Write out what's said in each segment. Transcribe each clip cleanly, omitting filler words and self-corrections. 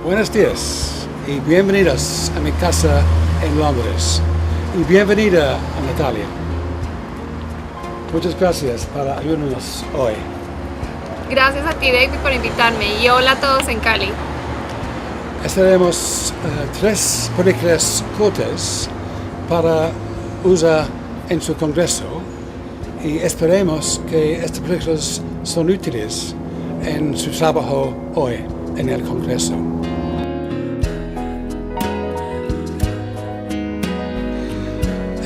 Buenos días y bienvenidos a mi casa en Londres. Y bienvenida a Natalia. Muchas gracias por ayudarnos hoy. Gracias a ti, David, por invitarme. Y hola a todos en Cali. Estaremos 3 películas cortas para usar en su congreso y esperemos que estas películas son útiles en su trabajo hoy en el congreso.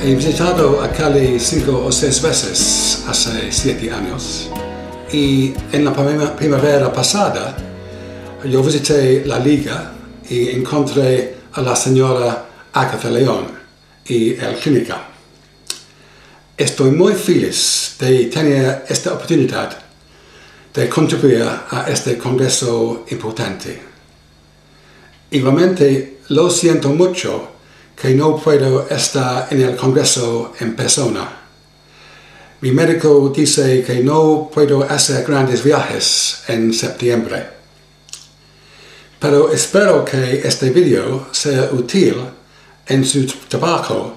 He visitado a Cali 5 o 6 veces hace 7 años y en la primavera pasada yo visité la Liga y encontré a la señora Agatha León y el Clínica. Estoy muy feliz de tener esta oportunidad de contribuir a este congreso importante. Igualmente lo siento mucho que no puedo estar en el congreso en persona. Mi médico dice que no puedo hacer grandes viajes en septiembre. Pero espero que este vídeo sea útil en su trabajo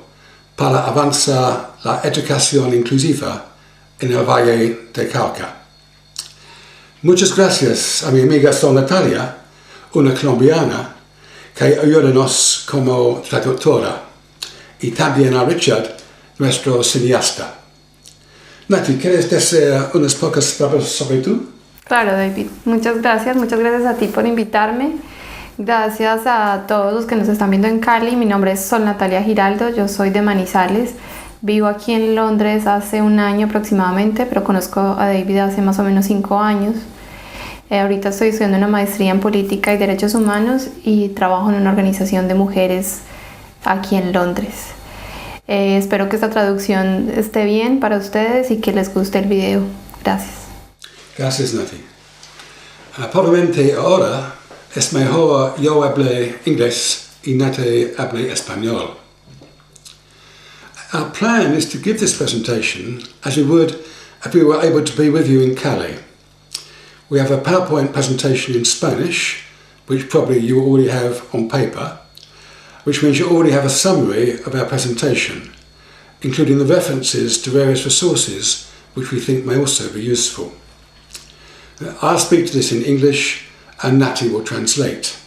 para avanzar la educación inclusiva en el Valle de Cauca. Muchas gracias a mi amiga Sol Natalia, una colombiana, que ayúdanos como traductora, y también a Richard, nuestro cineasta. Nati, ¿quieres decir unas pocas palabras sobre tú? Claro, David. Muchas gracias a ti por invitarme. Gracias a todos los que nos están viendo en Cali. Mi nombre es Sol Natalia Giraldo, yo soy de Manizales. Vivo aquí en Londres hace 1 año aproximadamente, pero conozco a David hace más o menos 5 años. Ahorita estoy estudiando una maestría en Política y Derechos Humanos y trabajo en una organización de mujeres aquí en Londres. Espero que esta traducción esté bien para ustedes y que les guste el video. Gracias. Gracias, Nati. Probablemente ahora es mejor yo hable inglés y Nati hable español. Our plan is to give this presentation as we would if we were able to be with you in Cali. We have a PowerPoint presentation in Spanish, which probably you already have on paper, which means you already have a summary of our presentation, including the references to various resources which we think may also be useful. I'll speak to this in English and Nati will translate.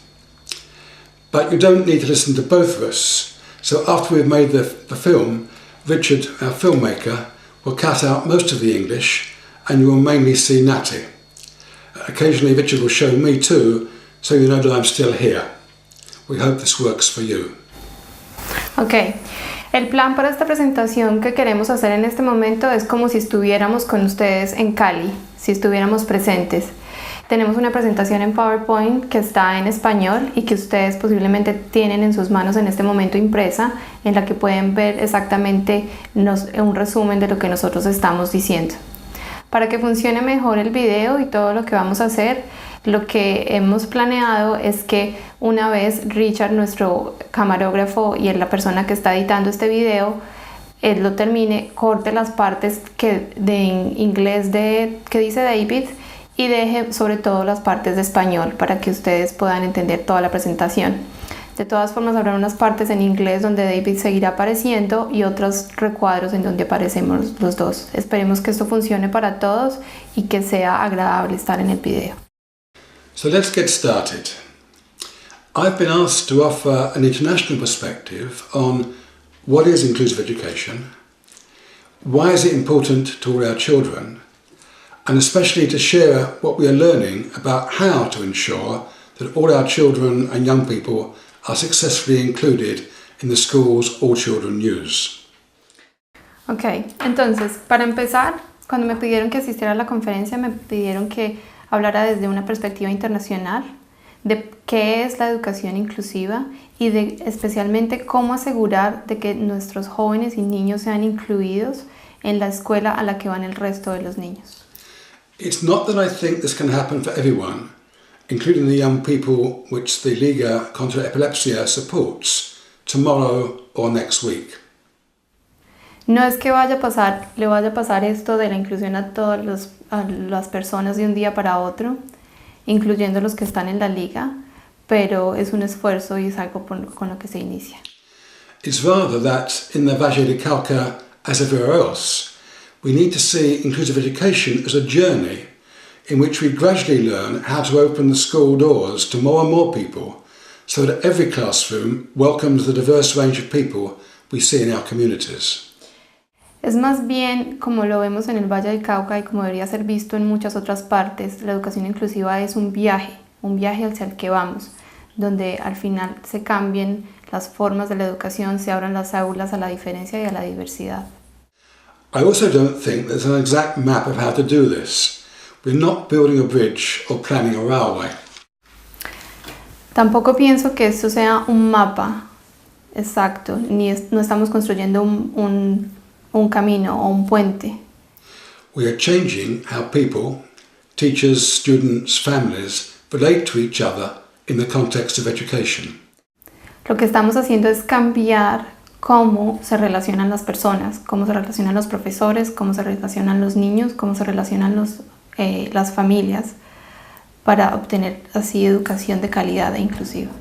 But you don't need to listen to both of us, so after we've made the film, Richard, our filmmaker, will cut out most of the English and you will mainly see Nati. Occasionally Richard will show me too, so you know that I'm still here. We hope this works for you. Ok, el plan para esta presentación que queremos hacer en este momento es como si estuviéramos con ustedes en Cali, si estuviéramos presentes. Tenemos una presentación en PowerPoint que está en español y que ustedes posiblemente tienen en sus manos en este momento impresa, en la que pueden ver exactamente un resumen de lo que nosotros estamos diciendo. Para que funcione mejor el video y todo lo que vamos a hacer, lo que hemos planeado es que una vez Richard, nuestro camarógrafo y la persona que está editando este video, él lo termine, corte las partes de inglés que dice David y deje sobre todo las partes de español para que ustedes puedan entender toda la presentación. De todas formas, habrá unas partes en inglés donde David seguirá apareciendo y otros recuadros en donde aparecemos los dos. Esperemos que esto funcione para todos y que sea agradable estar en el video. So let's get started. I've been asked to offer an international perspective on what is inclusive education, why is it important to all our children, and especially to share what we are learning about how to ensure that all our children and young people are successfully included in the schools all children use. Ok, entonces, para empezar, cuando me pidieron que asistiera a la conferencia, me pidieron que hablara desde una perspectiva internacional de qué es la educación inclusiva y de especialmente cómo asegurar de que nuestros jóvenes y niños sean incluidos en la escuela a la que van el resto de los niños. It's not that I think this can happen for everyone, including the young people which the Liga contra Epilepsia supports tomorrow or next week. No es que le vaya a pasar esto de la inclusión a todas las personas de un día para otro, incluyendo los que están en la liga, pero es un esfuerzo y es algo con lo que se inicia. It's rather that in the Valle de Cauca, as everywhere else, we need to see inclusive education as a journey in which we gradually learn how to open the school doors to more and more people so that every classroom welcomes the diverse range of people we see in our communities. Es más bien como lo vemos en el Valle del Cauca y como debería ser visto en muchas otras partes, la educación inclusiva es un viaje hacia el que vamos, donde al final se cambien las formas de la educación, se abran las aulas a la diferencia y a la diversidad. I also don't think there's an exact map of how to do this. We're not building a bridge or planning a railway. Tampoco pienso que esto sea un mapa exacto, no estamos construyendo un camino o un puente. We are changing how people, teachers, students, families relate to each other in the context of education. Lo que estamos haciendo es cambiar cómo se relacionan las personas, cómo se relacionan los profesores, cómo se relacionan los niños, cómo se relacionan las familias para obtener así educación de calidad e inclusiva.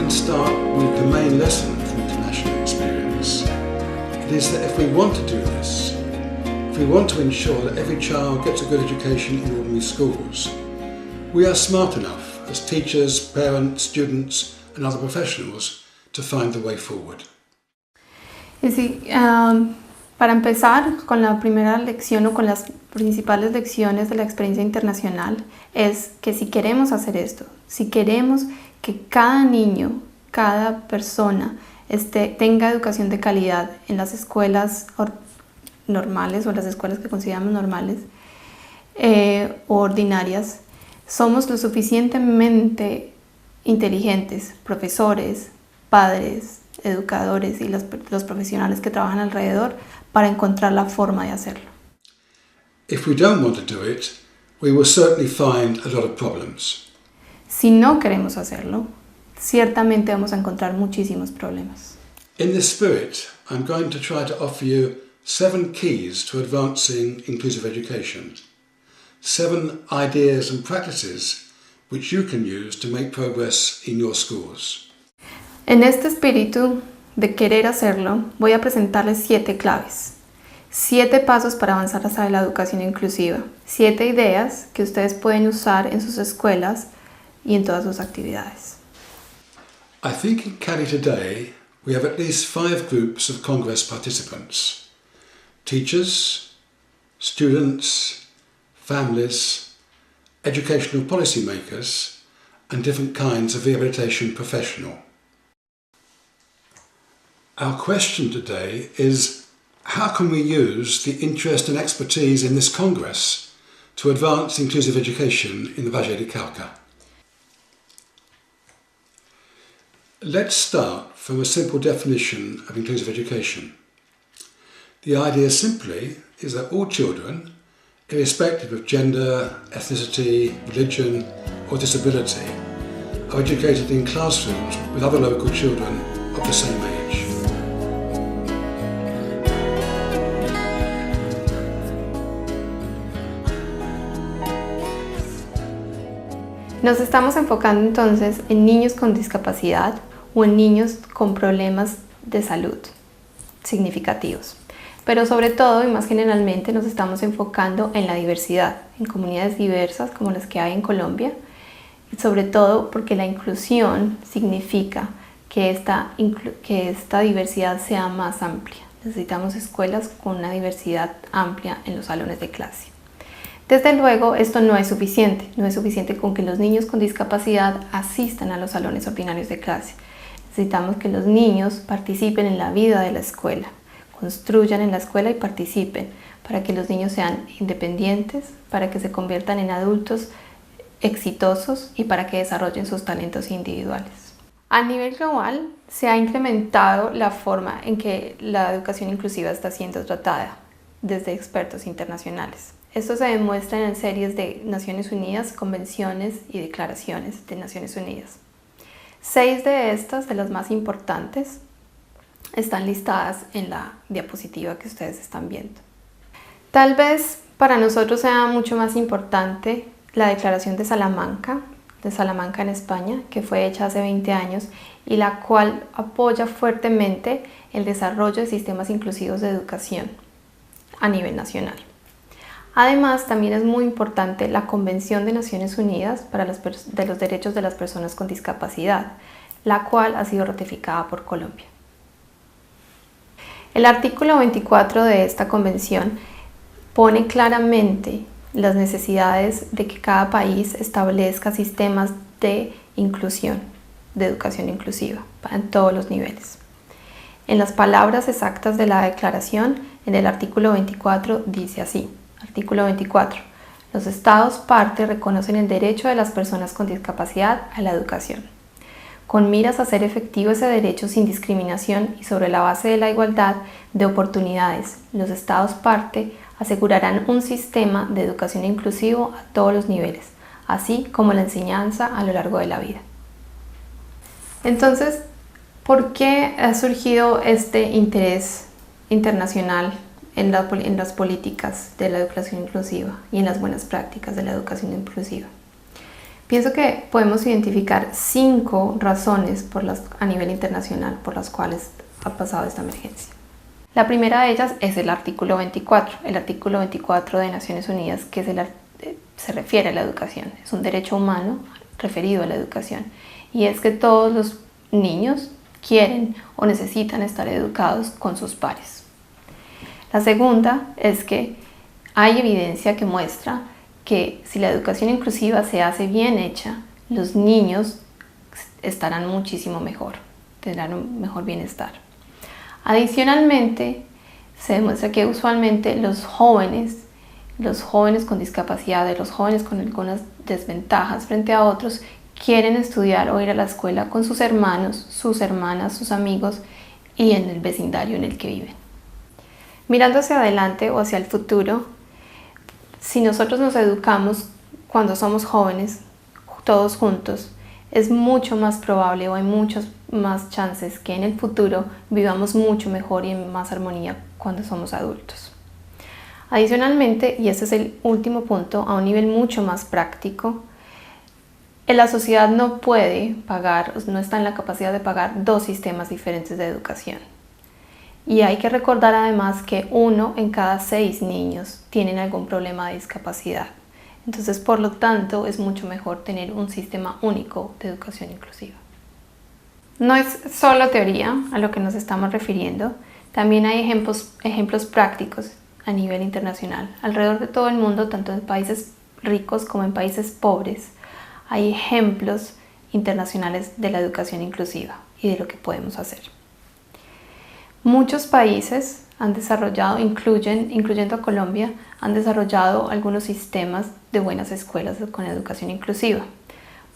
Start with the main lesson from international experience. It is that if we want to do this, if we want to ensure that every child gets a good education in ordinary schools, we are smart enough as teachers, parents, students and other professionals to find the way forward. Y sí, para empezar con la primera lección o con las principales lecciones de la experiencia internacional es que si queremos hacer esto, si queremos que cada niño, cada persona tenga educación de calidad en las escuelas normales o las escuelas que consideramos normales o ordinarias, somos lo suficientemente inteligentes, profesores, padres, educadores y los profesionales que trabajan alrededor para encontrar la forma de hacerlo. If we don't want to do it, we will certainly find a lot of problems. Si no queremos hacerlo, ciertamente vamos a encontrar muchísimos problemas. In this spirit, I'm going to try to offer you 7 keys to advancing inclusive education. 7 ideas and practices which you can use to make progress in your schools. En este espíritu de querer hacerlo, voy a presentarles 7 claves. 7 pasos para avanzar hacia la educación inclusiva. 7 ideas que ustedes pueden usar en sus escuelas y en todas sus actividades. I think in Cali today we have at least 5 groups of Congress participants. Teachers, students, families, educational policymakers and different kinds of rehabilitation professional. Our question today is, how can we use the interest and expertise in this Congress to advance inclusive education in the Valle de Cauca? Let's start from a simple definition of inclusive education. The idea simply is that all children, irrespective of gender, ethnicity, religion or disability, are educated in classrooms with other local children of the same age. Nos estamos enfocando entonces en niños con discapacidad o en niños con problemas de salud significativos. Pero sobre todo y más generalmente nos estamos enfocando en la diversidad, en comunidades diversas como las que hay en Colombia, y sobre todo porque la inclusión significa que esta diversidad sea más amplia. Necesitamos escuelas con una diversidad amplia en los salones de clase. Desde luego, esto no es suficiente con que los niños con discapacidad asistan a los salones ordinarios de clase. Necesitamos que los niños participen en la vida de la escuela, construyan en la escuela y participen para que los niños sean independientes, para que se conviertan en adultos exitosos y para que desarrollen sus talentos individuales. A nivel global, se ha incrementado la forma en que la educación inclusiva está siendo tratada desde expertos internacionales. Esto se demuestra en series de Naciones Unidas, convenciones y declaraciones de Naciones Unidas. 6 de estas, de las más importantes, están listadas en la diapositiva que ustedes están viendo. Tal vez para nosotros sea mucho más importante la Declaración de Salamanca en España, que fue hecha hace 20 años y la cual apoya fuertemente el desarrollo de sistemas inclusivos de educación a nivel nacional. Además, también es muy importante la Convención de Naciones Unidas de los Derechos de las Personas con Discapacidad, la cual ha sido ratificada por Colombia. El artículo 24 de esta convención pone claramente las necesidades de que cada país establezca sistemas de inclusión, de educación inclusiva, en todos los niveles. En las palabras exactas de la declaración, en el artículo 24 dice así: Artículo 24. Los Estados parte reconocen el derecho de las personas con discapacidad a la educación. Con miras a hacer efectivo ese derecho sin discriminación y sobre la base de la igualdad de oportunidades, los Estados parte asegurarán un sistema de educación inclusivo a todos los niveles, así como la enseñanza a lo largo de la vida. Entonces, ¿por qué ha surgido este interés internacional en las políticas de la educación inclusiva y en las buenas prácticas de la educación inclusiva? Pienso que podemos identificar 5 razones a nivel internacional por las cuales ha pasado esta emergencia. La primera de ellas es el artículo 24, el artículo 24 de Naciones Unidas, que se refiere a la educación. Es un derecho humano referido a la educación, y es que todos los niños quieren o necesitan estar educados con sus pares. La segunda es que hay evidencia que muestra que si la educación inclusiva se hace bien hecha, los niños estarán muchísimo mejor, tendrán un mejor bienestar. Adicionalmente, se demuestra que usualmente los jóvenes con discapacidad, los jóvenes con algunas desventajas frente a otros, quieren estudiar o ir a la escuela con sus hermanos, sus hermanas, sus amigos y en el vecindario en el que viven. Mirando hacia adelante o hacia el futuro, si nosotros nos educamos cuando somos jóvenes, todos juntos, es mucho más probable o hay muchas más chances que en el futuro vivamos mucho mejor y en más armonía cuando somos adultos. Adicionalmente, y este es el último punto, a un nivel mucho más práctico, la sociedad no puede pagar, no está en la capacidad de pagar 2 sistemas diferentes de educación. Y hay que recordar además que 1 en cada 6 niños tienen algún problema de discapacidad. Entonces, por lo tanto, es mucho mejor tener un sistema único de educación inclusiva. No es solo teoría a lo que nos estamos refiriendo, también hay ejemplos prácticos a nivel internacional. Alrededor de todo el mundo, tanto en países ricos como en países pobres, hay ejemplos internacionales de la educación inclusiva y de lo que podemos hacer. Muchos países han desarrollado, incluyendo a Colombia, han desarrollado algunos sistemas de buenas escuelas con educación inclusiva.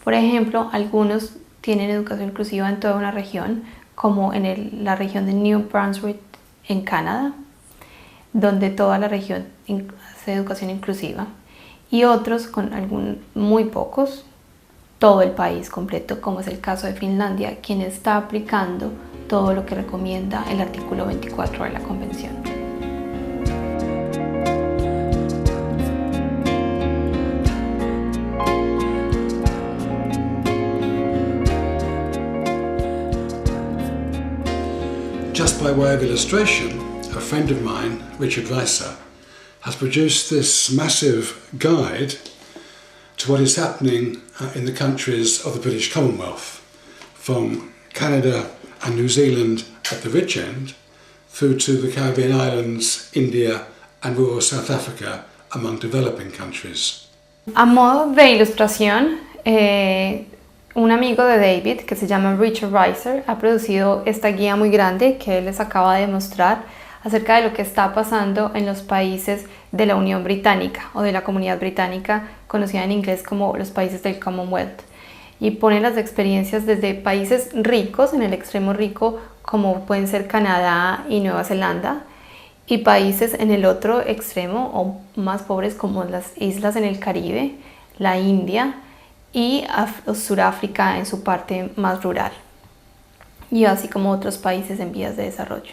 Por ejemplo, algunos tienen educación inclusiva en toda una región, como en la región de New Brunswick en Canadá, donde toda la región hace educación inclusiva, y otros, muy pocos, todo el país completo, como es el caso de Finlandia, quien está aplicando todo lo que recomienda el artículo 24 de la Convención. Just by way of illustration, a friend of mine, Richard Reiser, has produced this massive guide to what is happening in the countries of the British Commonwealth, from Canada and New Zealand at the rich end, through to the Caribbean islands, India and rural South Africa among developing countries. A modo de ilustración, un amigo de David, que se llama Richard Reiser, ha producido esta guía muy grande que él les acaba de mostrar acerca de lo que está pasando en los países de la Unión Británica o de la Comunidad Británica, conocida en inglés como los países del Commonwealth, y pone las experiencias desde países ricos, en el extremo rico, como pueden ser Canadá y Nueva Zelanda, y países en el otro extremo o más pobres como las islas en el Caribe, la India y Sudáfrica en su parte más rural, y así como otros países en vías de desarrollo.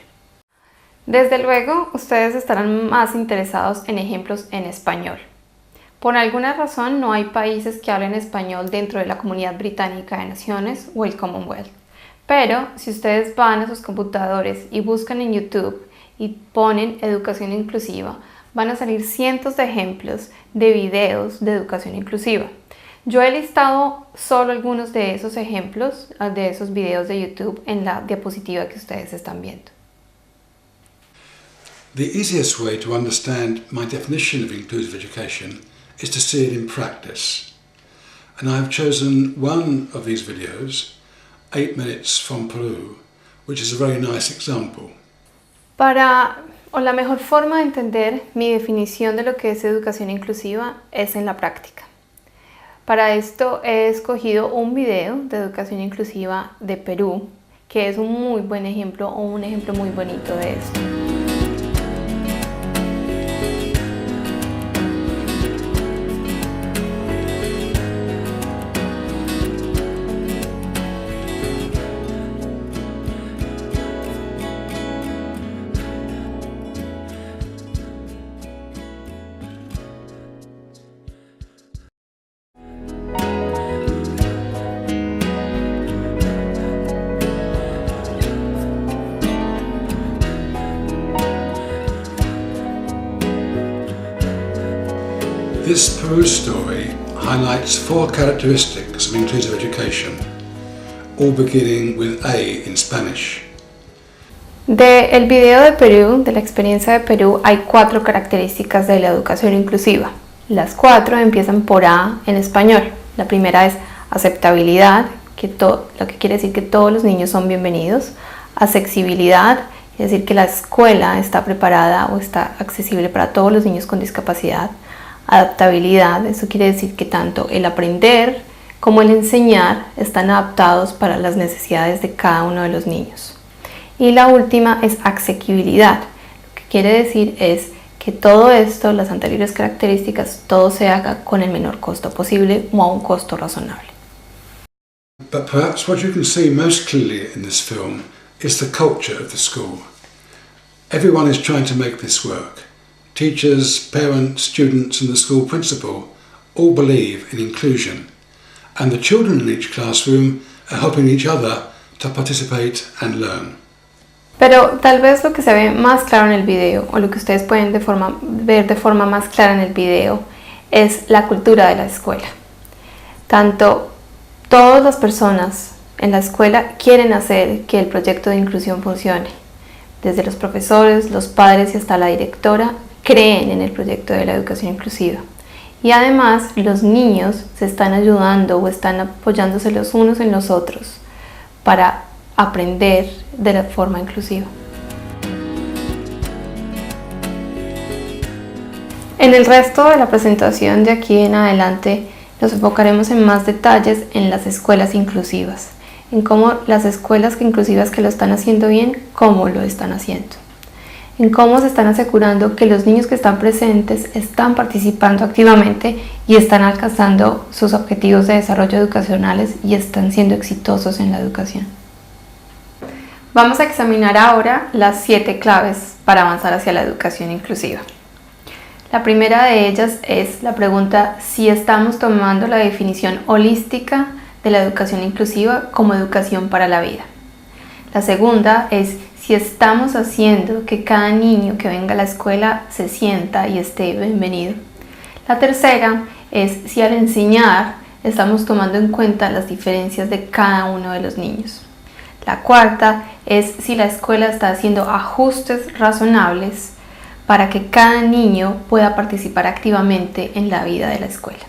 Desde luego, ustedes estarán más interesados en ejemplos en español. Por alguna razón no hay países que hablen español dentro de la Comunidad Británica de Naciones o el Commonwealth. Pero si ustedes van a sus computadores y buscan en YouTube y ponen educación inclusiva, van a salir cientos de ejemplos de videos de educación inclusiva. Yo he listado solo algunos de esos ejemplos, de esos videos de YouTube en la diapositiva que ustedes están viendo. The easiest way to understand my definition of inclusive education is to see it in practice. And I have chosen one of these videos, 8 minutes from Peru, which is a very nice example. La mejor forma de entender mi definición de lo que es educación inclusiva es en la práctica. Para esto he escogido un video de educación inclusiva de Perú, que es un muy buen ejemplo o un ejemplo muy bonito de esto. This Peru story highlights 4 characteristics of inclusive education, all beginning with A in Spanish. Del video de Perú, de la experiencia de Perú, hay 4 características de la educación inclusiva. Las 4 empiezan por A en español. La primera es aceptabilidad, lo que quiere decir que todos los niños son bienvenidos. Accesibilidad, es decir que la escuela está preparada o está accesible para todos los niños con discapacidad. Adaptabilidad, eso quiere decir que tanto el aprender como el enseñar están adaptados para las necesidades de cada uno de los niños. Y la última es asequibilidad, lo que quiere decir es que todo esto, las anteriores características, todo se haga con el menor costo posible o a un costo razonable. But perhaps what you can see most clearly in this film is the culture of the school. Everyone is trying to make this work. Teachers, parents, students and the school principal all believe in inclusion, and the children in each classroom are helping each other to participate and learn. Pero tal vez lo que se ve más claro en el video, o lo que ustedes pueden ver de forma más clara en el video, es la cultura de la escuela. Tanto todas las personas en la escuela quieren hacer que el proyecto de inclusión funcione. Desde los profesores, los padres y hasta la directora creen en el proyecto de la educación inclusiva. Y además los niños se están ayudando o están apoyándose los unos en los otros para aprender de la forma inclusiva. En el resto de la presentación de aquí en adelante nos enfocaremos en más detalles en las escuelas inclusivas, en cómo las escuelas inclusivas que lo están haciendo bien, cómo lo están haciendo, en cómo se están asegurando que los niños que están presentes están participando activamente y están alcanzando sus objetivos de desarrollo educacionales y están siendo exitosos en la educación. Vamos a examinar ahora las 7 claves para avanzar hacia la educación inclusiva. La primera de ellas es la pregunta si estamos tomando la definición holística de la educación inclusiva como educación para la vida. La segunda es si estamos haciendo que cada niño que venga a la escuela se sienta y esté bienvenido. La tercera es si al enseñar estamos tomando en cuenta las diferencias de cada uno de los niños. La cuarta es si la escuela está haciendo ajustes razonables para que cada niño pueda participar activamente en la vida de la escuela.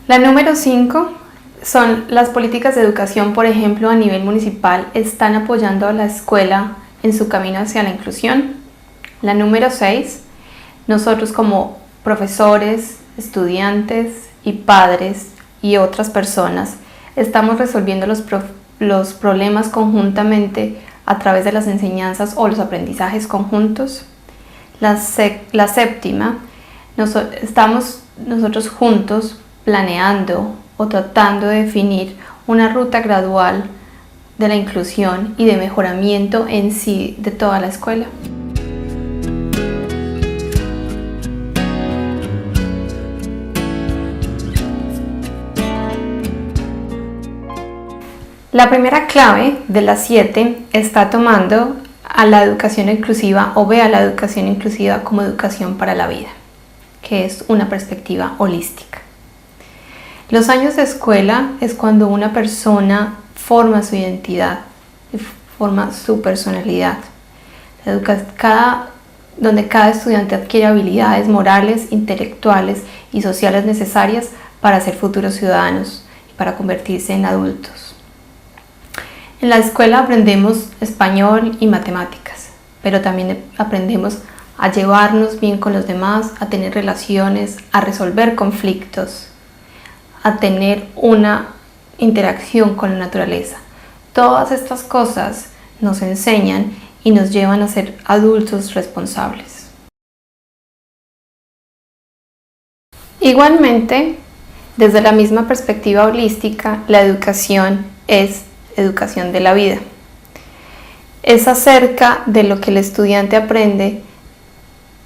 La número 5 son las políticas de educación, por ejemplo, a nivel municipal, están apoyando a la escuela en su camino hacia la inclusión. La número 6, nosotros como profesores, estudiantes y padres y otras personas estamos resolviendo los problemas conjuntamente a través de las enseñanzas o los aprendizajes conjuntos. La séptima, estamos nosotros juntos planeando o tratando de definir una ruta gradual de la inclusión y de mejoramiento en sí de toda la escuela. La primera clave de las 7 está tomando a la educación inclusiva o ve a la educación inclusiva como educación para la vida, que es una perspectiva holística. Los años de escuela es cuando una persona forma su identidad, forma su personalidad, donde cada estudiante adquiere habilidades morales, intelectuales y sociales necesarias para ser futuros ciudadanos y para convertirse en adultos. En la escuela aprendemos español y matemáticas, pero también aprendemos a llevarnos bien con los demás, a tener relaciones, a resolver conflictos, a tener una interacción con la naturaleza. Todas estas cosas nos enseñan y nos llevan a ser adultos responsables. Igualmente, desde la misma perspectiva holística, la educación es educación de la vida. Es acerca de lo que el estudiante aprende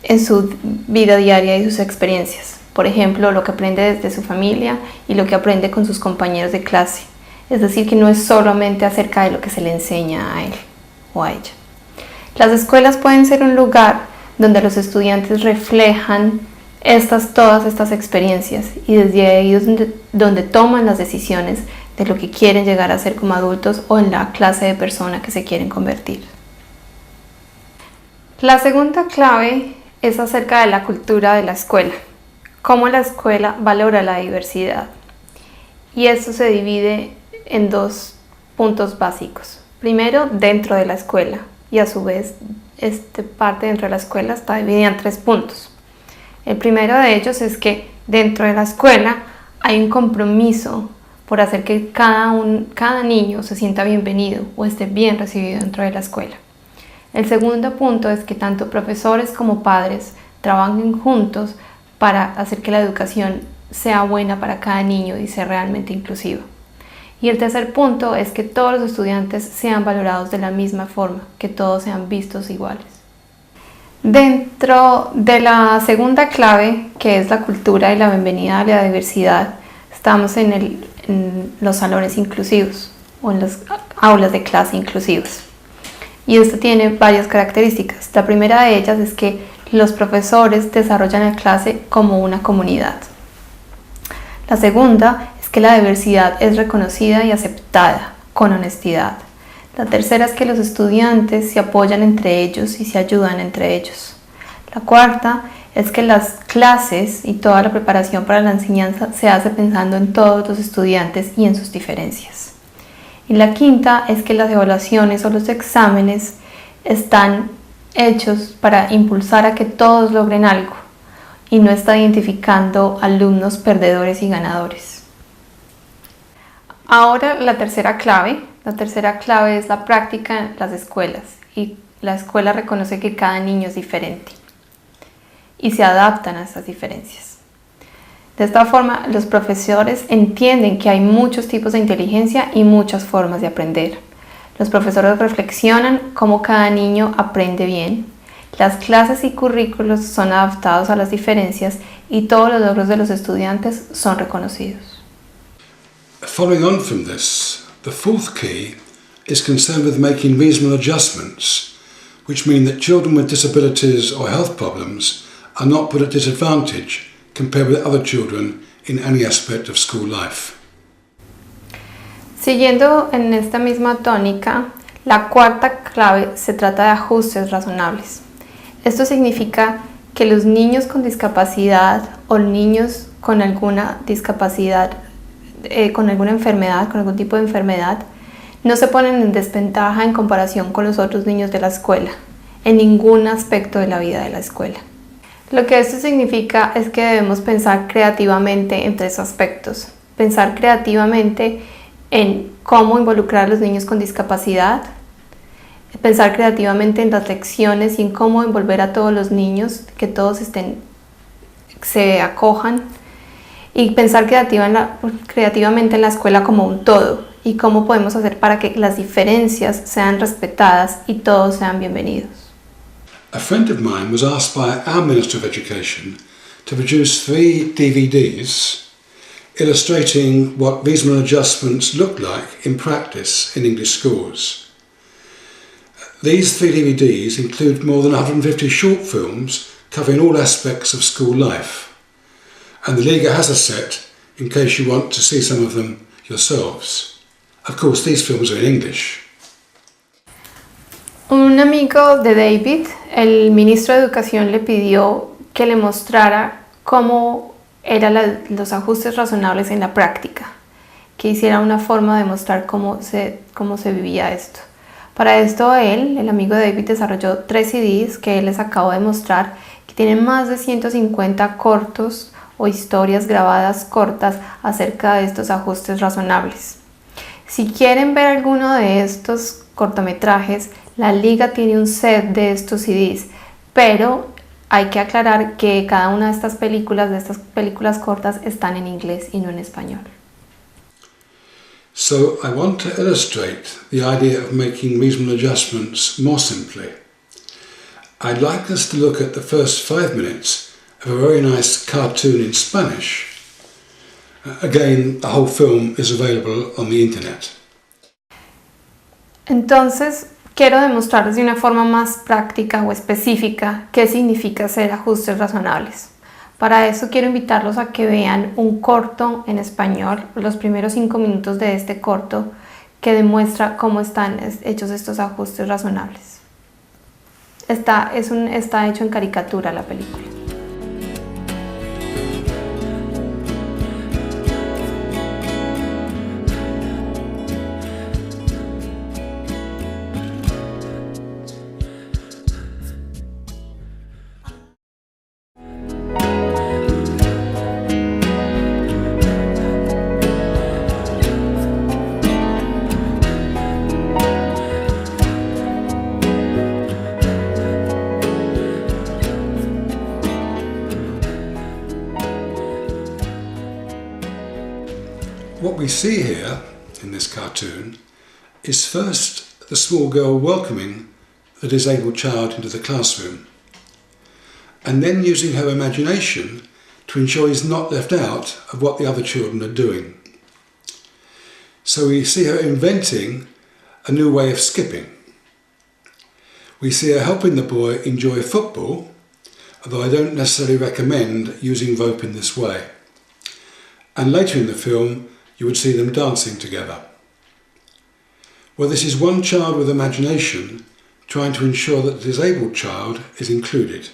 en su vida diaria y sus experiencias. Por ejemplo, lo que aprende desde su familia y lo que aprende con sus compañeros de clase. Es decir, que no es solamente acerca de lo que se le enseña a él o a ella. Las escuelas pueden ser un lugar donde los estudiantes reflejan todas estas experiencias y desde ahí es donde toman las decisiones de lo que quieren llegar a ser como adultos o en la clase de persona que se quieren convertir. La segunda clave es acerca de la cultura de la escuela, cómo la escuela valora la diversidad. Y esto se divide en 2 puntos básicos. Primero, dentro de la escuela, y a su vez esta parte dentro de la escuela está dividida en 3 puntos. El primero de ellos es que dentro de la escuela hay un compromiso por hacer que cada niño se sienta bienvenido o esté bien recibido dentro de la escuela. El segundo punto es que tanto profesores como padres trabajen juntos para hacer que la educación sea buena para cada niño y sea realmente inclusiva. Y el tercer punto es que todos los estudiantes sean valorados de la misma forma, que todos sean vistos iguales. Dentro de la segunda clave, que es la cultura y la bienvenida a la diversidad, estamos en los salones inclusivos o en las aulas de clase inclusivas. Y esto tiene varias características. La primera de ellas es que los profesores desarrollan la clase como una comunidad. La segunda es que la diversidad es reconocida y aceptada con honestidad. La tercera es que los estudiantes se apoyan entre ellos y se ayudan entre ellos. La cuarta es que las clases y toda la preparación para la enseñanza se hace pensando en todos los estudiantes y en sus diferencias. Y la quinta es que las evaluaciones o los exámenes están hechos para impulsar a que todos logren algo y no está identificando alumnos perdedores y ganadores. Ahora la tercera clave es la práctica en las escuelas y la escuela reconoce que cada niño es diferente y se adaptan a estas diferencias. De esta forma, los profesores entienden que hay muchos tipos de inteligencia y muchas formas de aprender. Los profesores reflexionan cómo cada niño aprende bien. Las clases y currículos son adaptados a las diferencias y todos los logros de los estudiantes son reconocidos. Following on from this, the fourth key is concerned with making reasonable adjustments, which mean that children with disabilities or health problems are not put at disadvantage compared with other children in any aspect of school life. Siguiendo en esta misma tónica, la cuarta clave se trata de ajustes razonables. Esto significa que los niños con discapacidad o niños con alguna discapacidad, con alguna enfermedad, con algún tipo de enfermedad, no se ponen en desventaja en comparación con los otros niños de la escuela, en ningún aspecto de la vida de la escuela. Lo que esto significa es que debemos pensar creativamente en 3 aspectos. Pensar creativamente en cómo involucrar a los niños con discapacidad, pensar creativamente en las lecciones y en cómo envolver a todos los niños, que todos se acojan, y pensar creativamente en la escuela como un todo y cómo podemos hacer para que las diferencias sean respetadas y todos sean bienvenidos. A friend of mine was asked by our Minister of Education to produce 3 DVDs illustrating what reasonable adjustments look like in practice in English schools. These 3 DVDs include more than 150 short films covering all aspects of school life, and the Liga has a set in case you want to see some of them yourselves. Of course, these films are in English. Un amigo de David, el ministro de Educación, le pidió que le mostrara cómo eran los ajustes razonables en la práctica, que hiciera una forma de mostrar cómo se vivía esto. Para esto el amigo de David, desarrolló 3 CDs que él les acabo de mostrar, que tienen más de 150 cortos o historias grabadas cortas acerca de estos ajustes razonables. Si quieren ver alguno de estos cortometrajes, la Liga tiene un set de estos CDs, pero hay que aclarar que cada una de estas películas cortas, están en inglés y no en español. So I want to illustrate the idea of making reasonable adjustments more simply. I'd like us to look at the first 5 minutes of a very nice cartoon in Spanish. Again, the whole film is available on the internet. Entonces, quiero demostrarles de una forma más práctica o específica qué significa hacer ajustes razonables. Para eso quiero invitarlos a que vean un corto en español, los primeros 5 minutos de este corto, que demuestra cómo están hechos estos ajustes razonables. Está hecho en caricatura la película. What we see here in this cartoon is first the small girl welcoming the disabled child into the classroom, and then using her imagination to ensure he's not left out of what the other children are doing. So we see her inventing a new way of skipping. We see her helping the boy enjoy football, although I don't necessarily recommend using rope in this way. And later in the film, you would see them dancing together. Well, this is one child with imagination trying to ensure that the disabled child is included.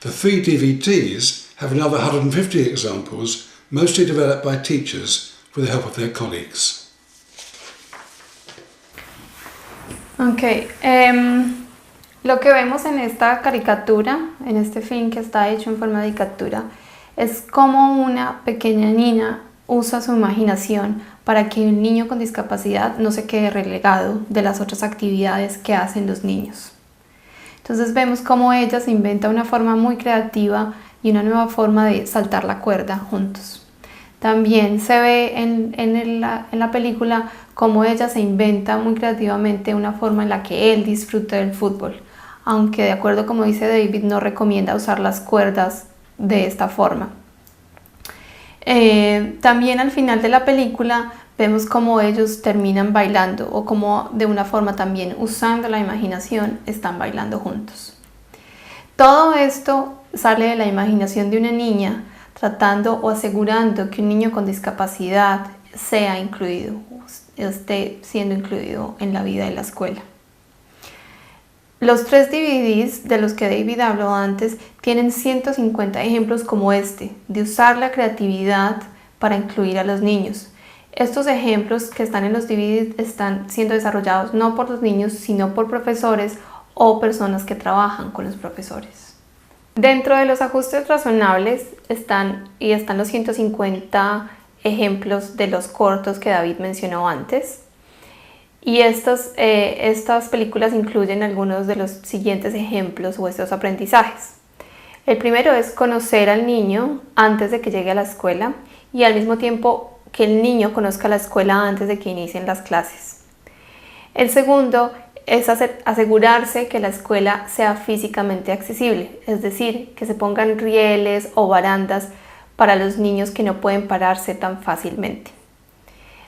The 3 DVDs have another 150 examples, mostly developed by teachers with the help of their colleagues. Ok, lo que vemos en esta caricatura, en este film que está hecho en forma de caricatura, es como una pequeña niña usa su imaginación para que un niño con discapacidad no se quede relegado de las otras actividades que hacen los niños. Entonces vemos cómo ella se inventa una forma muy creativa y una nueva forma de saltar la cuerda juntos. También se ve en la película cómo ella se inventa muy creativamente una forma en la que él disfruta del fútbol, aunque de acuerdo como dice David no recomienda usar las cuerdas de esta forma. También al final de la película vemos cómo ellos terminan bailando o cómo de una forma también usando la imaginación están bailando juntos. Todo esto sale de la imaginación de una niña tratando o asegurando que un niño con discapacidad sea incluido, esté siendo incluido en la vida de la escuela. Los 3 DVDs de los que David habló antes tienen 150 ejemplos como este, de usar la creatividad para incluir a los niños. Estos ejemplos que están en los DVDs están siendo desarrollados no por los niños, sino por profesores o personas que trabajan con los profesores. Dentro de los ajustes razonables están los 150 ejemplos de los cortos que David mencionó antes. Y estas películas incluyen algunos de los siguientes ejemplos o estos aprendizajes. El primero es conocer al niño antes de que llegue a la escuela y al mismo tiempo que el niño conozca la escuela antes de que inicien las clases. El segundo es asegurarse que la escuela sea físicamente accesible, es decir, que se pongan rieles o barandas para los niños que no pueden pararse tan fácilmente.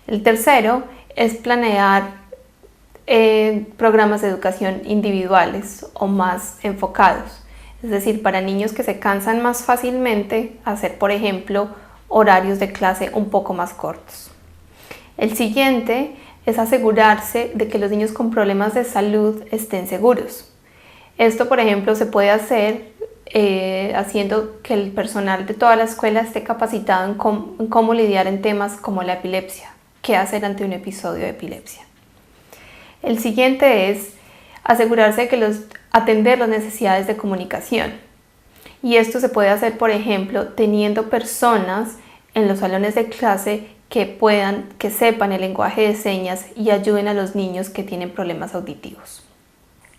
El tercero es planear programas de educación individuales o más enfocados, es decir, para niños que se cansan más fácilmente, hacer, por ejemplo, horarios de clase un poco más cortos. El siguiente es asegurarse de que los niños con problemas de salud estén seguros. Esto, por ejemplo, se puede hacer haciendo que el personal de toda la escuela esté capacitado en cómo lidiar en temas como la epilepsia, qué hacer ante un episodio de epilepsia. El siguiente es asegurarse de atender las necesidades de comunicación. Y esto se puede hacer, por ejemplo, teniendo personas en los salones de clase que sepan el lenguaje de señas y ayuden a los niños que tienen problemas auditivos.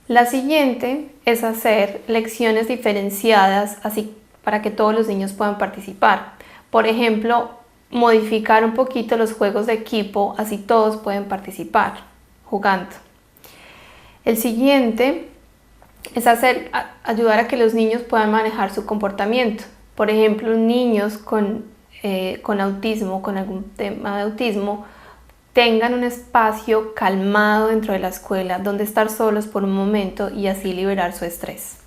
La siguiente es hacer lecciones diferenciadas así para que todos los niños puedan participar. Por ejemplo, modificar un poquito los juegos de equipo, así todos pueden participar jugando. El siguiente es ayudar a que los niños puedan manejar su comportamiento. Por ejemplo, niños con autismo, con algún tema de autismo, tengan un espacio calmado dentro de la escuela donde estar solos por un momento y así liberar su estrés.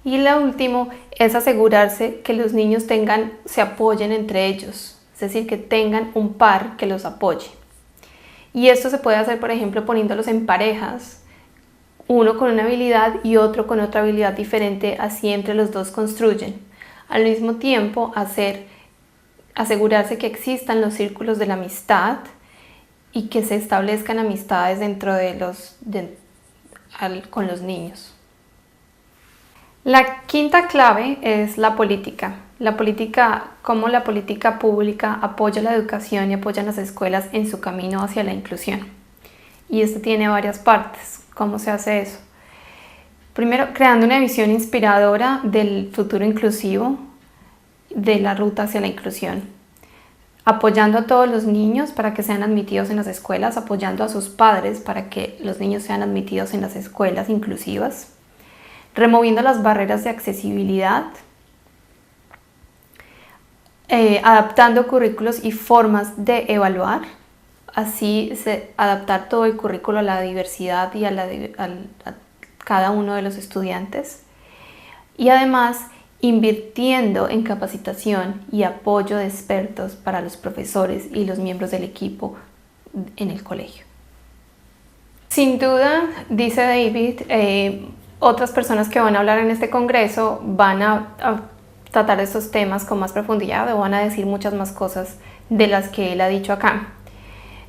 Y lo último es asegurarse que los niños se apoyen entre ellos, es decir, que tengan un par que los apoye. Y esto se puede hacer, por ejemplo, poniéndolos en parejas, uno con una habilidad y otro con otra habilidad diferente, así entre los dos construyen. Al mismo tiempo, asegurarse que existan los círculos de la amistad y que se establezcan amistades con los niños. La quinta clave es la política. Cómo la política pública apoya la educación y apoya las escuelas en su camino hacia la inclusión. Y esto tiene varias partes. ¿Cómo se hace eso? Primero, creando una visión inspiradora del futuro inclusivo, de la ruta hacia la inclusión. Apoyando a todos los niños para que sean admitidos en las escuelas, apoyando a sus padres para que los niños sean admitidos en las escuelas inclusivas. Removiendo las barreras de accesibilidad. Adaptando currículos y formas de evaluar. Así adaptar todo el currículo a la diversidad y a cada uno de los estudiantes. Y además invirtiendo en capacitación y apoyo de expertos para los profesores y los miembros del equipo en el colegio. Sin duda, dice David, otras personas que van a hablar en este congreso van a tratar estos temas con más profundidad o van a decir muchas más cosas de las que él ha dicho acá.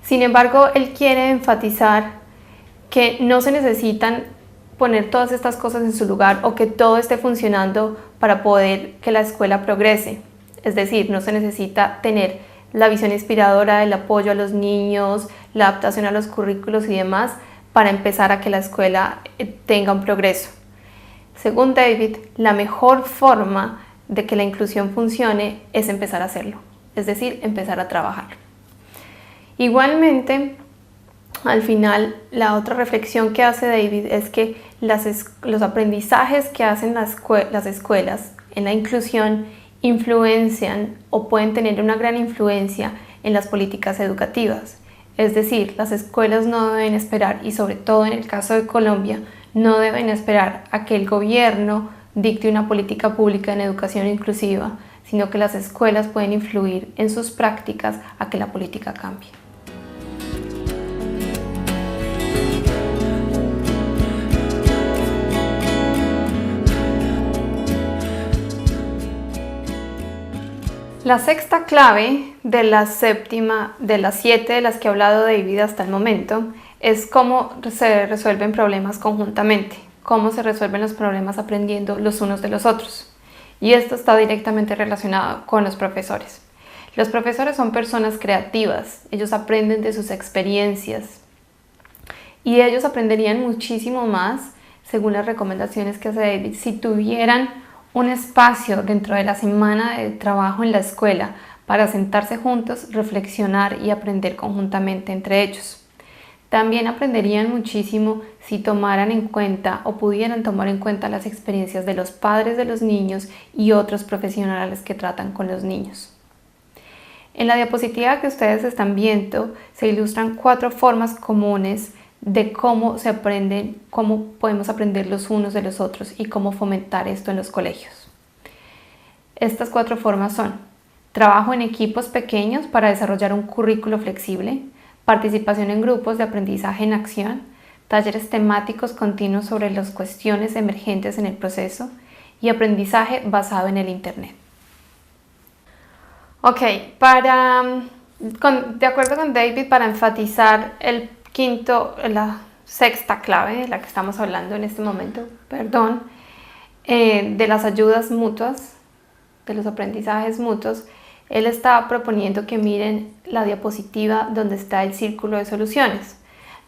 Sin embargo, él quiere enfatizar que no se necesitan poner todas estas cosas en su lugar o que todo esté funcionando para poder que la escuela progrese. Es decir, no se necesita tener la visión inspiradora, el apoyo a los niños, la adaptación a los currículos y demás para empezar a que la escuela tenga un progreso. Según David, la mejor forma de que la inclusión funcione es empezar a hacerlo, es decir, empezar a trabajar. Igualmente, al final, la otra reflexión que hace David es que los aprendizajes que hacen las escuelas en la inclusión influencian o pueden tener una gran influencia en las políticas educativas. Es decir, las escuelas no deben esperar, y sobre todo en el caso de Colombia, no deben esperar a que el gobierno dicte una política pública en educación inclusiva, sino que las escuelas pueden influir en sus prácticas a que la política cambie. La sexta clave de las 7 de las que ha hablado David hasta el momento es cómo se resuelven problemas conjuntamente, cómo se resuelven los problemas aprendiendo los unos de los otros. Y esto está directamente relacionado con los profesores. Los profesores son personas creativas, ellos aprenden de sus experiencias y ellos aprenderían muchísimo más, según las recomendaciones que hace David, si tuvieran un espacio dentro de la semana de trabajo en la escuela para sentarse juntos, reflexionar y aprender conjuntamente entre ellos. También aprenderían muchísimo si tomaran en cuenta o pudieran tomar en cuenta las experiencias de los padres de los niños y otros profesionales que tratan con los niños. En la diapositiva que ustedes están viendo se ilustran 4 formas comunes de cómo se aprenden, cómo podemos aprender los unos de los otros y cómo fomentar esto en los colegios. Estas 4 formas son: trabajo en equipos pequeños para desarrollar un currículo flexible, participación en grupos de aprendizaje en acción, talleres temáticos continuos sobre las cuestiones emergentes en el proceso y aprendizaje basado en el Internet. Ok, de acuerdo con David, para enfatizar la sexta clave de la que estamos hablando en este momento, de las ayudas mutuas, de los aprendizajes mutuos, él está proponiendo que miren la diapositiva donde está el círculo de soluciones.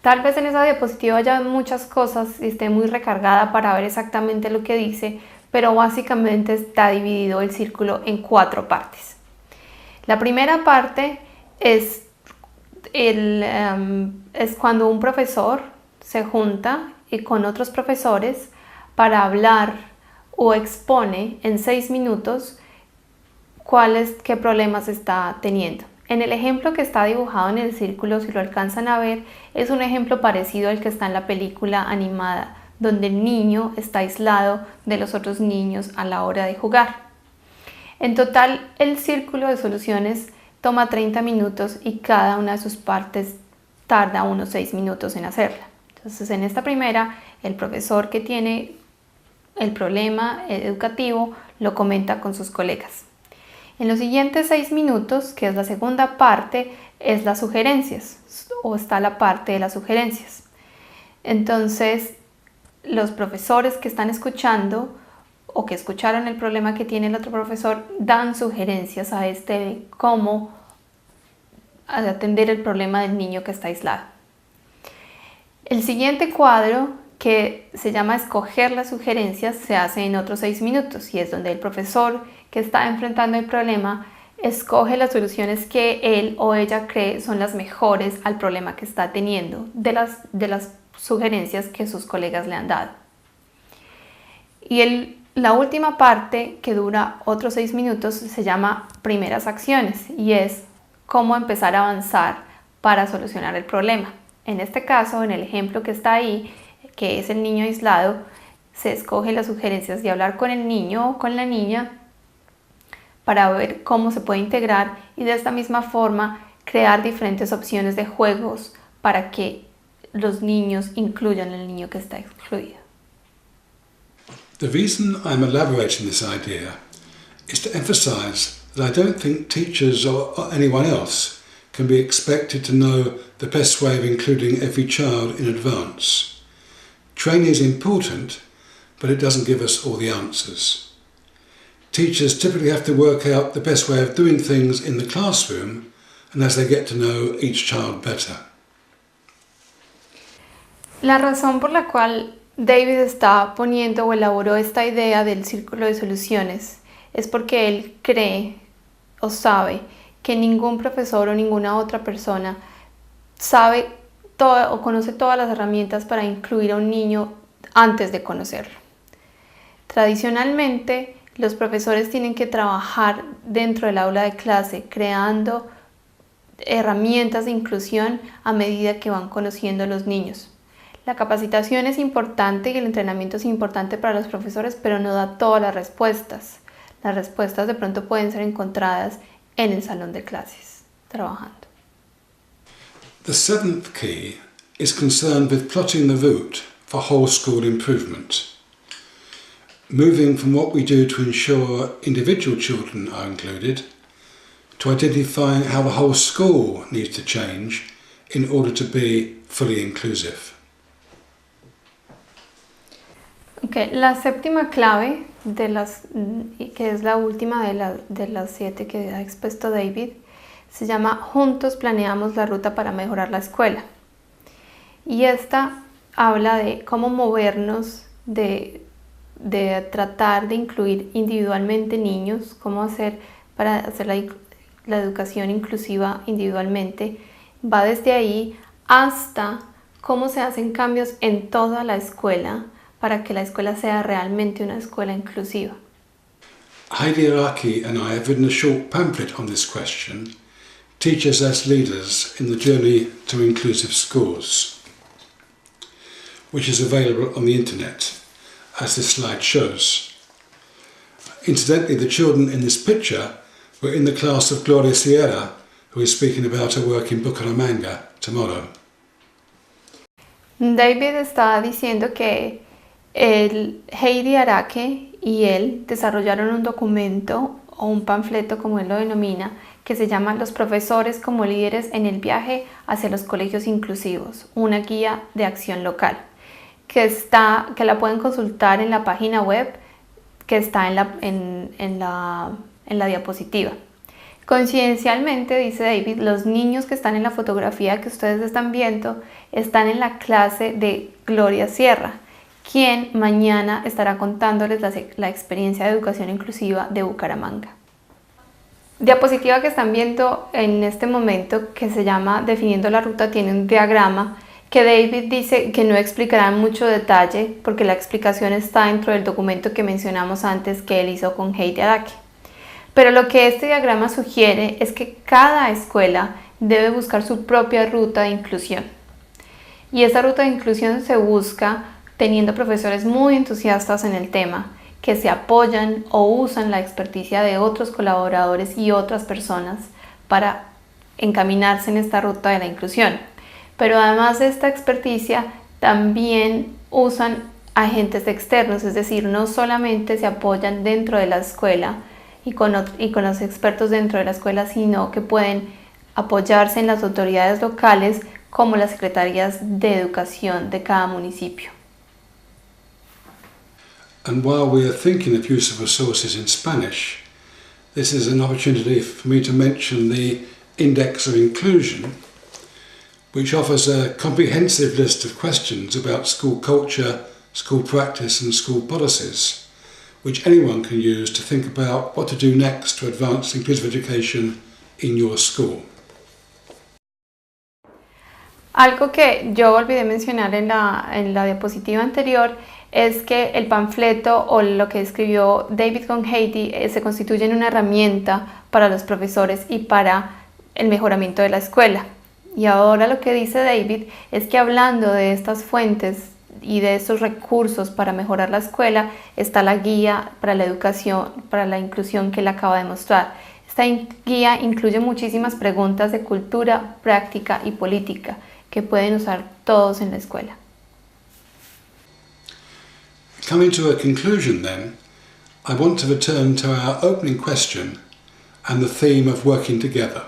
Tal vez en esa diapositiva haya muchas cosas y esté muy recargada para ver exactamente lo que dice, pero básicamente está dividido el círculo en 4 partes. La primera parte es cuando un profesor se junta con otros profesores para hablar o expone en 6 minutos qué problemas está teniendo. En el ejemplo que está dibujado en el círculo, si lo alcanzan a ver, es un ejemplo parecido al que está en la película animada, donde el niño está aislado de los otros niños a la hora de jugar. En total, el círculo de soluciones toma 30 minutos y cada una de sus partes tarda unos 6 minutos en hacerla. Entonces, en esta primera, el profesor que tiene el problema educativo lo comenta con sus colegas. En los siguientes 6 minutos, que es la segunda parte, es las sugerencias, o está la parte de las sugerencias. Entonces, los profesores que están escuchando o que escucharon el problema que tiene el otro profesor dan sugerencias a de cómo atender el problema del niño que está aislado. El siguiente cuadro, que se llama escoger las sugerencias, se hace en otros 6 minutos y es donde el profesor que está enfrentando el problema escoge las soluciones que él o ella cree son las mejores al problema que está teniendo de las sugerencias que sus colegas le han dado. Y la última parte, que dura otros 6 minutos, se llama primeras acciones y es cómo empezar a avanzar para solucionar el problema. En este caso, en el ejemplo que está ahí, que es el niño aislado, se escogen las sugerencias de hablar con el niño o con la niña para ver cómo se puede integrar y de esta misma forma crear diferentes opciones de juegos para que los niños incluyan al niño que está excluido. The reason I'm elaborating this idea is to emphasize that I don't think teachers or anyone else can be expected to know the best way of including every child in advance. Training is important, but it doesn't give us all the answers. Teachers typically have to work out the best way of doing things in the classroom and as they get to know each child better. La razón por la cual David está poniendo o elaboró esta idea del círculo de soluciones es porque él cree o sabe que ningún profesor o ninguna otra persona sabe o conoce todas las herramientas para incluir a un niño antes de conocerlo. Tradicionalmente, los profesores tienen que trabajar dentro del aula de clase creando herramientas de inclusión a medida que van conociendo a los niños. La capacitación es importante y el entrenamiento es importante para los profesores, pero no da todas las respuestas. Las respuestas de pronto pueden ser encontradas en el salón de clases, trabajando. The 7th key is concerned with plotting the route for whole school improvement. Moving from what we do to ensure individual children are included to identifying how the whole school needs to change in order to be fully inclusive. Okay, la séptima clave, que es la última de las 7 que ha expuesto David, se llama Juntos planeamos la ruta para mejorar la escuela. y esta habla de cómo movernos, de tratar de incluir individualmente niños, cómo hacer para hacer la educación inclusiva individualmente. Va desde ahí hasta cómo se hacen cambios en toda la escuela para que la escuela sea realmente una escuela inclusiva. Heidi Araki and I have written a short pamphlet on this question, Teachers as Leaders in the Journey to Inclusive Schools, which is available on the internet, as this slide shows. Incidentally, the children in this picture were in the class of Gloria Sierra, who is speaking about her work in Bucaramanga tomorrow. David estaba diciendo que Heidi Araki y él desarrollaron un documento o un panfleto, como él lo denomina, que se llama Los profesores como líderes en el viaje hacia los colegios inclusivos, una guía de acción local, que la pueden consultar en la página web que está en la diapositiva. Coincidencialmente, dice David, los niños que están en la fotografía que ustedes están viendo están en la clase de Gloria Sierra, quien mañana estará contándoles la experiencia de educación inclusiva de Bucaramanga. Diapositiva que están viendo en este momento, que se llama Definiendo la Ruta, tiene un diagrama que David dice que no explicará en mucho detalle porque la explicación está dentro del documento que mencionamos antes que él hizo con Heidi Araki. Pero lo que este diagrama sugiere es que cada escuela debe buscar su propia ruta de inclusión. Y esa ruta de inclusión se busca teniendo profesores muy entusiastas en el tema, que se apoyan o usan la experticia de otros colaboradores y otras personas para encaminarse en esta ruta de la inclusión. Pero además de esta experticia, también usan agentes externos, es decir, no solamente se apoyan dentro de la escuela y con los expertos dentro de la escuela, sino que pueden apoyarse en las autoridades locales como las secretarías de educación de cada municipio. And while we are thinking of use of resources in Spanish, this is an opportunity for me to mention the Index of Inclusion, which offers a comprehensive list of questions about school culture, school practice and school policies, which anyone can use to think about what to do next to advance inclusive education in your school. Algo que yo olvidé mencionar en la diapositiva anterior es que el panfleto o lo que escribió David con Heidi se constituye en una herramienta para los profesores y para el mejoramiento de la escuela. Y ahora lo que dice David es que hablando de estas fuentes y de estos recursos para mejorar la escuela está la guía para la educación, para la inclusión que él acaba de mostrar. Esta guía incluye muchísimas preguntas de cultura, práctica y política que pueden usar todos en la escuela. Coming to a conclusion then, I want to return to our opening question and the theme of working together.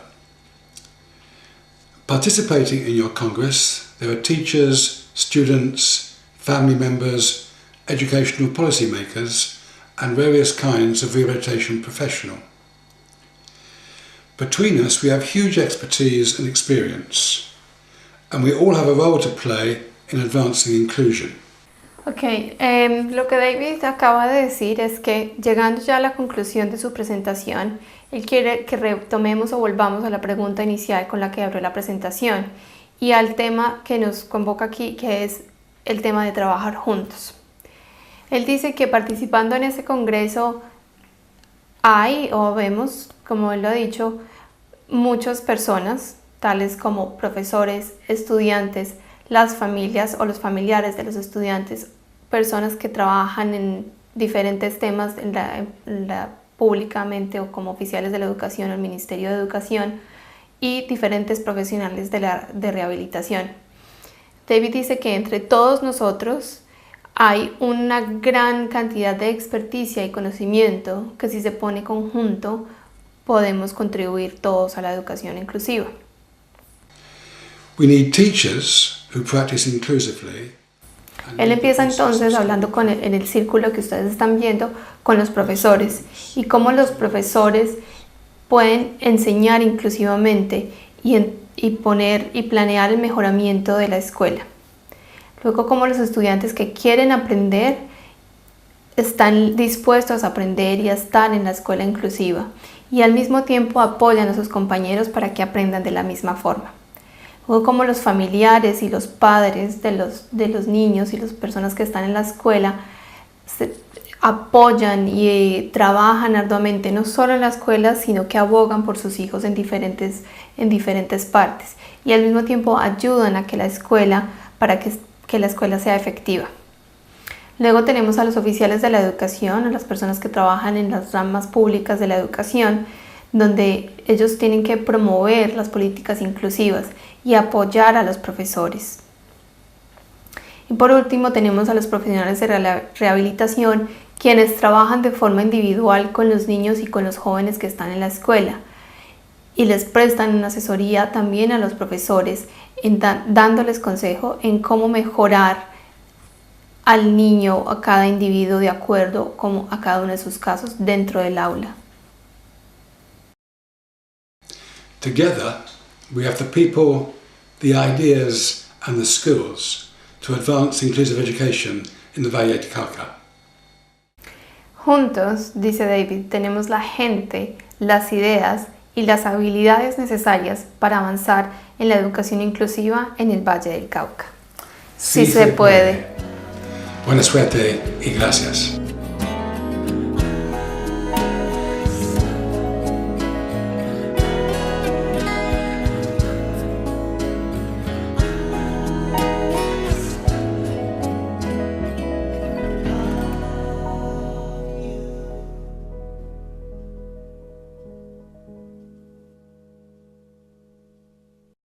Participating in your Congress, there are teachers, students, family members, educational policymakers, and various kinds of rehabilitation professional. Between us, we have huge expertise and experience, and we all have a role to play in advancing inclusion. Ok, lo que David acaba de decir es que llegando ya a la conclusión de su presentación, él quiere que retomemos o volvamos a la pregunta inicial con la que abrió la presentación y al tema que nos convoca aquí, que es el tema de trabajar juntos. Él dice que participando en ese congreso vemos, como él lo ha dicho, muchas personas, tales como profesores, estudiantes, las familias o los familiares de los estudiantes, personas que trabajan en diferentes temas públicamente o como oficiales de la educación o el Ministerio de Educación y diferentes profesionales de rehabilitación. David dice que entre todos nosotros hay una gran cantidad de experticia y conocimiento que si se pone conjunto podemos contribuir todos a la educación inclusiva. We need teachers who practice inclusively. Él empieza entonces hablando en el círculo que ustedes están viendo con los profesores y cómo los profesores pueden enseñar inclusivamente y planear el mejoramiento de la escuela. Luego, cómo los estudiantes que quieren aprender están dispuestos a aprender y a estar en la escuela inclusiva y al mismo tiempo apoyan a sus compañeros para que aprendan de la misma forma. Luego, cómo los familiares y los padres de los niños y las personas que están en la escuela se apoyan y trabajan arduamente, no solo en la escuela, sino que abogan por sus hijos en diferentes partes y al mismo tiempo ayudan a que la escuela, para que la escuela sea efectiva. Luego tenemos a los oficiales de la educación, a las personas que trabajan en las ramas públicas de la educación, donde ellos tienen que promover las políticas inclusivas y apoyar a los profesores. Y por último tenemos a los profesionales de la rehabilitación, quienes trabajan de forma individual con los niños y con los jóvenes que están en la escuela y les prestan una asesoría también a los profesores, dándoles consejo en cómo mejorar al niño, a cada individuo de acuerdo a cada uno de sus casos dentro del aula. Together, we have the people, the ideas and the skills to advance inclusive education in the Valle de Cauca. Juntos, dice David, tenemos la gente, las ideas y las habilidades necesarias para avanzar en la educación inclusiva en el Valle del Cauca. Sí se puede. Buena suerte y gracias.